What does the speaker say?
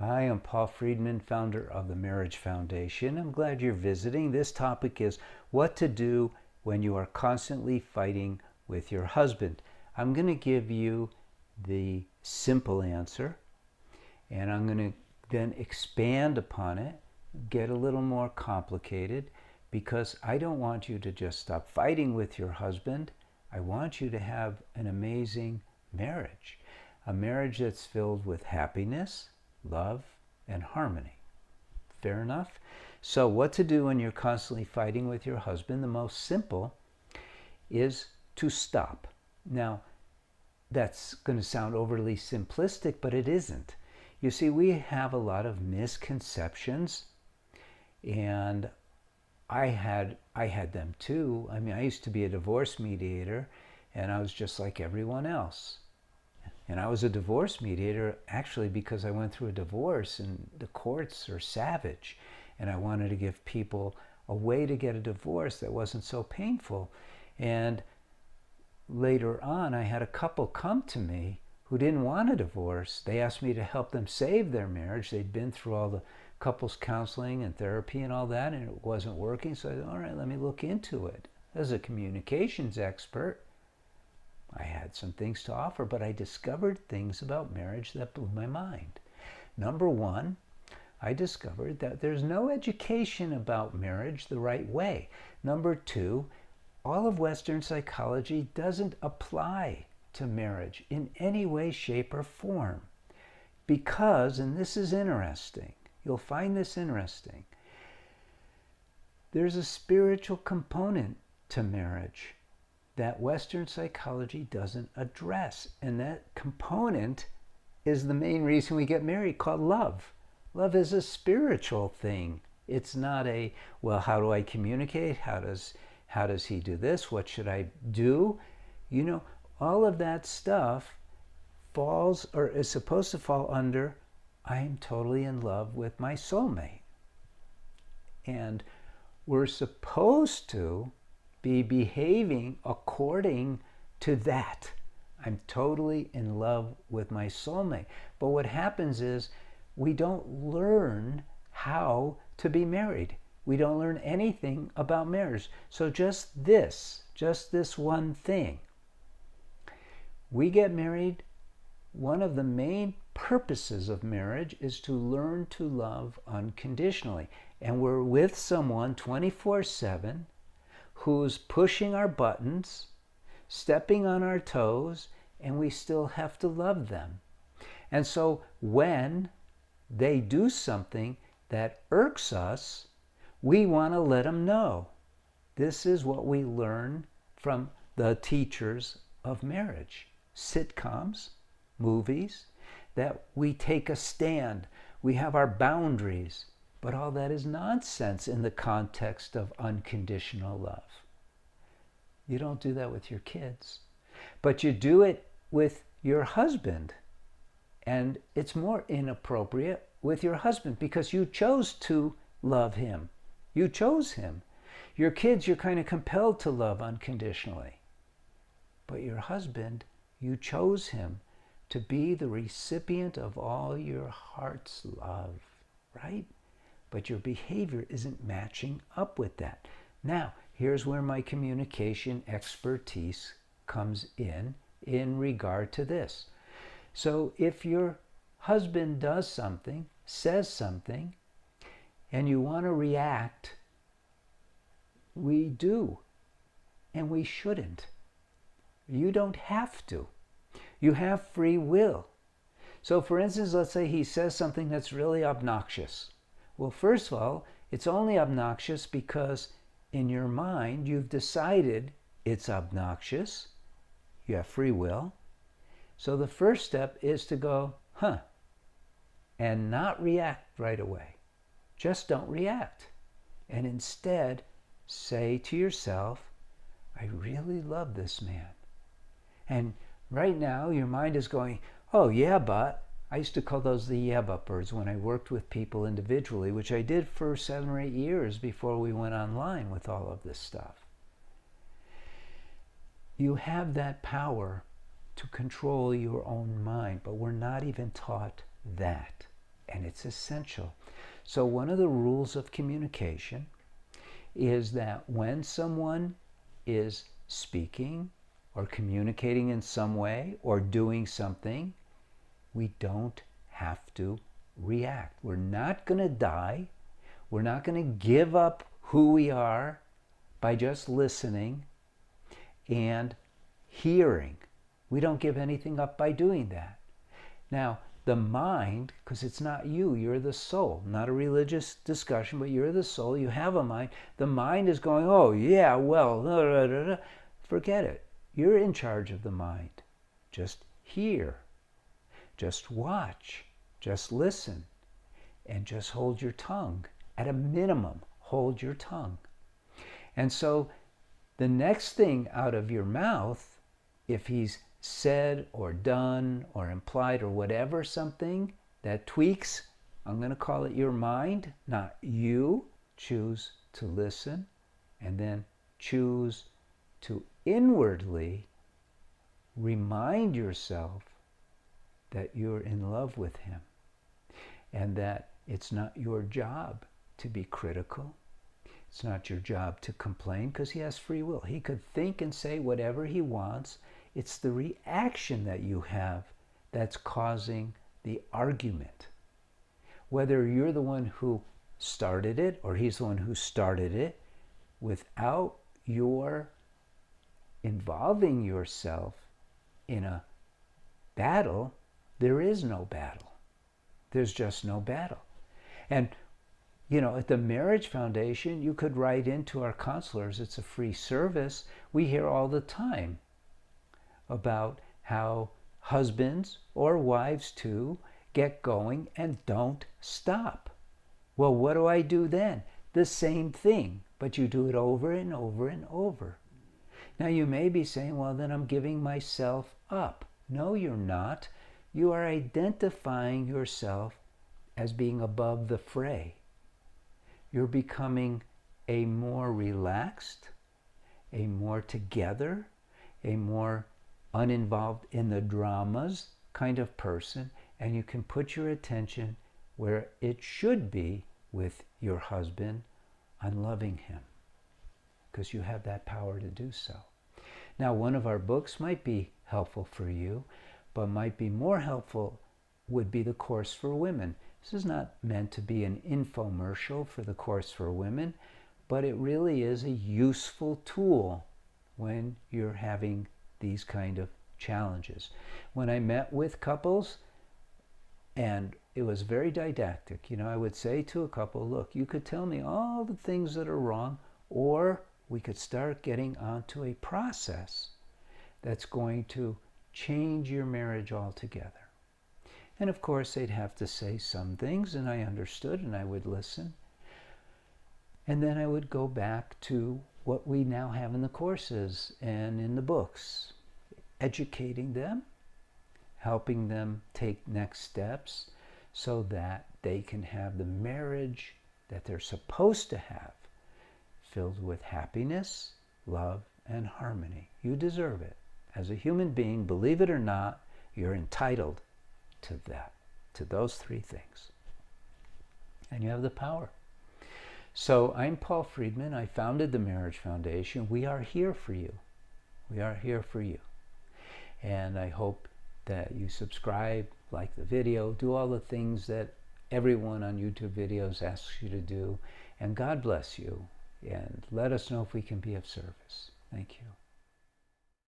Hi, I'm Paul Friedman, founder of the Marriage Foundation. I'm glad you're visiting. This topic is what to do when you are constantly fighting with your husband. I'm going to give you the simple answer, and I'm going to then expand upon it, get a little more complicated, because I don't want you to just stop fighting with your husband. I want you to have an amazing marriage, a marriage that's filled with happiness, love, and harmony. Fair enough? So what to do when you're constantly fighting with your husband? The most simple is to stop. Now, that's going to sound overly simplistic, but it isn't. You see, we have a lot of misconceptions, and I had them too. I mean, I used to be a divorce mediator, and I was just like everyone else. And I was a divorce mediator actually because I went through a divorce, and the courts are savage, and I wanted to give people a way to get a divorce that wasn't so painful. And later on, I had a couple come to me who didn't want a divorce. They asked me to help them save their marriage. They'd been through all the couples counseling and therapy and all that, and it wasn't working. So I said, all right, let me look into it. As a communications expert, I had some things to offer, but I discovered things about marriage that blew my mind. Number one, I discovered that there's no education about marriage the right way. Number two, all of Western psychology doesn't apply to marriage in any way, shape, or form. Because, and this is interesting, you'll find this interesting, there's a spiritual component to marriage that Western psychology doesn't address. And that component is the main reason we get married, called love. Love is a spiritual thing. It's not a, well, how do I communicate? How does he do this? What should I do? You know, all of that stuff falls, or is supposed to fall under, I am totally in love with my soulmate. And we're supposed to be behaving according to that. I'm totally in love with my soulmate. But what happens is we don't learn how to be married. We don't learn anything about marriage. So just this one thing. We get married. One of the main purposes of marriage is to learn to love unconditionally. And we're with someone 24/7 who's pushing our buttons, stepping on our toes, and we still have to love them. And so when they do something that irks us, we want to let them know. This is what we learn from the teachers of marriage, sitcoms, movies, that we take a stand, we have our boundaries. But all that is nonsense in the context of unconditional love. You don't do that with your kids, but you do it with your husband. And it's more inappropriate with your husband because you chose to love him. You chose him. Your kids, you're kind of compelled to love unconditionally. But your husband, you chose him to be the recipient of all your heart's love, right? But your behavior isn't matching up with that. Now, here's where my communication expertise comes in regard to this. So if your husband does something, says something, and you want to react, we do, and we shouldn't. You don't have to. You have free will. So for instance, let's say he says something that's really obnoxious. Well, first of all, it's only obnoxious because in your mind you've decided it's obnoxious. You have free will. So the first step is to go, and not react right away. Just don't react. And instead say to yourself, I really love this man. And right now your mind is going, oh yeah, but. I used to call those the yeah but birds when I worked with people individually, which I did for 7 or 8 years before we went online with all of this stuff. You have that power to control your own mind, but we're not even taught that. and it's essential. So one of the rules of communication is that when someone is speaking or communicating in some way or doing something, we don't have to react. We're not going to die. We're not going to give up who we are by just listening and hearing. We don't give anything up by doing that. Now, the mind, because it's not you, you're the soul, not a religious discussion, but you're the soul, you have a mind. The mind is going, oh yeah, well, da, da, da, da. Forget it. You're in charge of the mind. Just hear, just watch, just listen, and just hold your tongue. At a minimum, hold your tongue. And so the next thing out of your mouth, if he's said or done or implied or whatever, something that tweaks, I'm going to call it your mind, not you. Choose to listen and then choose to inwardly remind yourself that you're in love with him and that it's not your job to be critical. It's not your job to complain, because he has free will. He could think and say whatever he wants. It's the reaction that you have that's causing the argument. Whether you're the one who started it or he's the one who started it, without your involving yourself in a battle, there is no battle. There's just no battle. And at the Marriage Foundation, you could write into our counselors. It's a free service. We hear all the time about how husbands, or wives too, get going and don't stop. Well, what do I do then? The same thing, but you do it over and over and over. Now you may be saying, well, then I'm giving myself up. No, you're not. You are identifying yourself as being above the fray. You're becoming a more relaxed, a more together, a more uninvolved in the dramas kind of person, and you can put your attention where it should be with your husband on loving him, because you have that power to do so. Now, one of our books might be helpful for you, but might be more helpful would be the Course for Women. This is not meant to be an infomercial for the Course for Women, but it really is a useful tool when you're having these kind of challenges. When I met with couples, and it was very didactic, I would say to a couple, look, you could tell me all the things that are wrong, or we could start getting onto a process that's going to change your marriage altogether. And of course, they'd have to say some things, and I understood, and I would listen. And then I would go back to what we now have in the courses and in the books, educating them, helping them take next steps so that they can have the marriage that they're supposed to have, filled with happiness, love, and harmony. You deserve it. As a human being, believe it or not, you're entitled to that, to those three things. And you have the power. So I'm Paul Friedman. I founded the Marriage Foundation. We are here for you. We are here for you. And I hope that you subscribe, like the video, do all the things that everyone on YouTube videos asks you to do. And God bless you. And let us know if we can be of service. Thank you.